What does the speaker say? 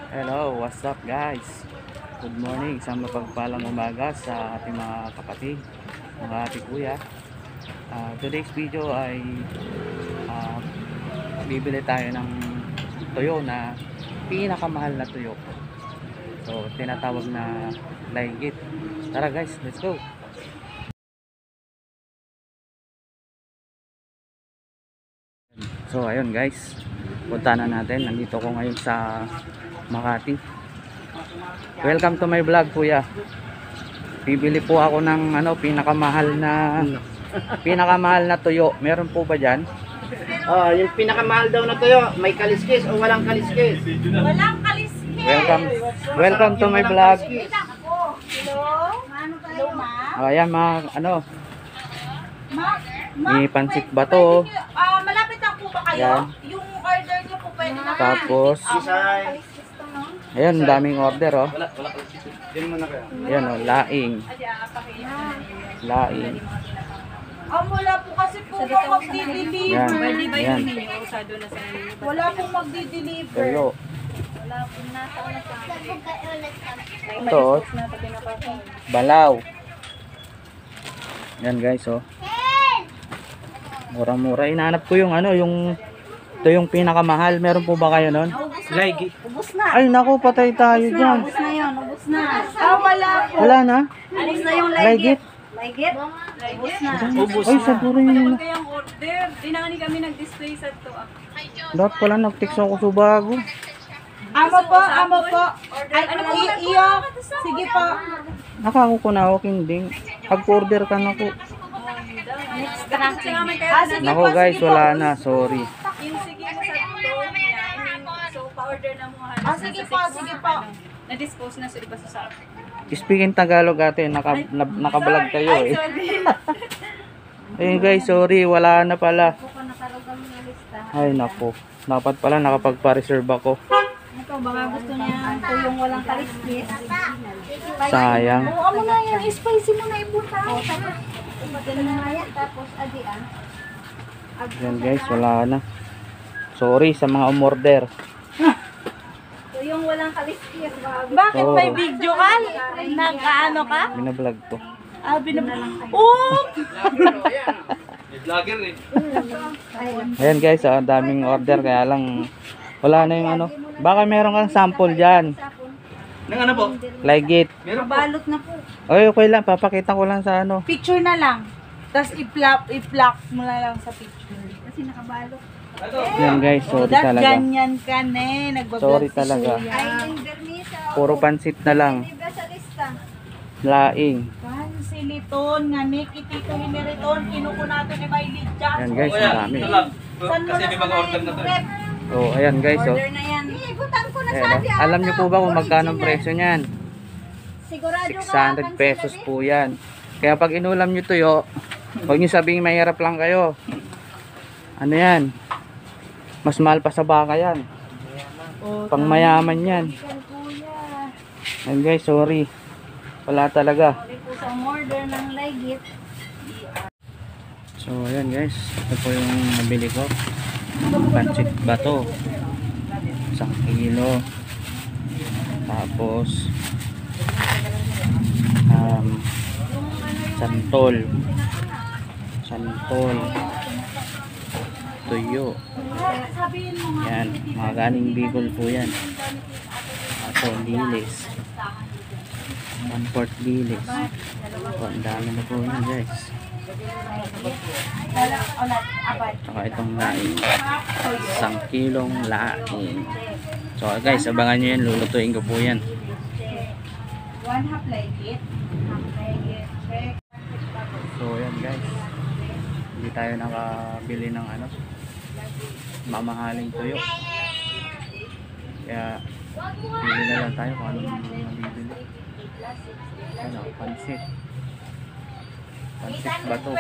Hello, what's up guys? Good morning, isang mapagpalang umaga sa ating mga kapatid, mga ate kuya. Today's video ay ah, bibili tayo ng tuyo na pinakamahal na tuyo. So, tinatawag na laygit. Tara guys, let's go! So, ayun guys, punta na natin. Nandito ko ngayon sa Makati. Welcome to my vlog, kuya. Bibili po ako ng pinakamahal na tuyo. Meron po ba diyan? Yung pinakamahal daw na tuyo, may kaliskis o walang kaliskis? Walang kaliskis. Welcome to my vlog. Hello? Hello, ma'am? Ayan mga Ma'am? may pansit ba to? Malapit lang po ba kayo? Yan. Yung order niyo po pwede na. Tapos Isay. Kaliskis to, no? ayun, daming order oh. Wala kaliskis. Diyan mo na kayo. Ayan oh, laing. Laing. Wala po kasi po magdi-deliver. Yan. Pwede ba Yan. yun ninyo? Usado na sa inyo. Wala pong magdi-deliver. Tuyo. Wala po nasa ulit sa akin. Ito oh, Na ito pinapatong. balaw. Yan guys oh. Mura-mura. Inaanap ko yung ito yung pinakamahal. Meron po ba kayo nun? Lagi. Ubus na. Ay naku, patay tayo dyan. Ubus na yun. Ubus na. Wala po. Wala na? Ubus na yung Laygit. Laygit? Ubus na. Ay, sa duro yun. Huwag kayang order. Di na nga kami nag-display sa ito. Dapat pala nag-text ako sa bago. Amo po. Ay, iyo. Sige po. Nakako ko na ako ding. Pag-order ka na ko. Next na. Kasi nga may Sige Naku po, guys, sige po. wala na. Sorry. yung sige mo sa ito. So, pa-order na mo halos. Sige nasa po, 6 sige na, po. Na-dispose na sa iba sa sa. Speaking Tagalog ate, nakablog kayo Ay, eh. sorry. Ayun guys, sorry. Wala na pala. Ako natalogan mo na lista. Ay naku. Dapat pala nakapagpa-reserve ako. Ito, baka gusto niya ito yung walang kaliskis. Sayang. Amo na yan, spicy mo na ibutang. Tapos, ganun na yan. Tapos, adian. Yan guys, wala na. Sorry sa mga umorder. Ito yung walang kaliskis. Bakit may video ka? Nag-ano ka? Binablog ko. Vlogger eh. Ayan guys, daming order kaya lang wala na yung Baka meron kang sample dyan. Nang ano po? Laygit. Meron po. Balot na po. Okay lang, papakita ko lang sa Picture na lang. Tapos i-plug mo na lang sa picture. Kasi nakabalot. Yan guys, sorry That talaga. ganyan ka ne. Nagbablog Sorry si talaga. Kuya. Ay, yung bermisa. Puro pansit na lang. Libre sa lista. Laing. Kansiliton nga ni kitito hineriton kinukunato ni Maylid dyan. Yan guys, ang dami. Ito lang. Saan mo Kasi na may mga order na to eh. Oh, ayan guys, oh. Order na yan. Iigutan ko na Ayan, oh. Alam niyo po ba kung magkano ang presyo niyan? Sigurado 600 pesos po yan. Kaya pag inulam nyo tuyo, huwag nyo sabing mahirap lang kayo. Ano yan? Mas mahal pa sa baka yan. Pang mayaman yan. Ayan guys, sorry. Wala talaga. po sa order ng laygit. So ayan guys, ito po yung nabili ko. Pancit bato. 1 kilo. Tapos santol. Tuyo. Sabihin mo nga. Yan, mga galing Bicol po yan. Ato, lilis. 1/4 lilis. So, ang dami na po yan guys. Saka itong laing. 1 kilong laing. So guys, abangan nyo yan. Lulutuin ko po yan. 1/2 laygit. Half laygit. Check. So yan guys. Hindi tayo nakabili ng mamahaling tuyo. Kaya bili na lang tayo kung anong mabibili. Pansit. Pansit bato.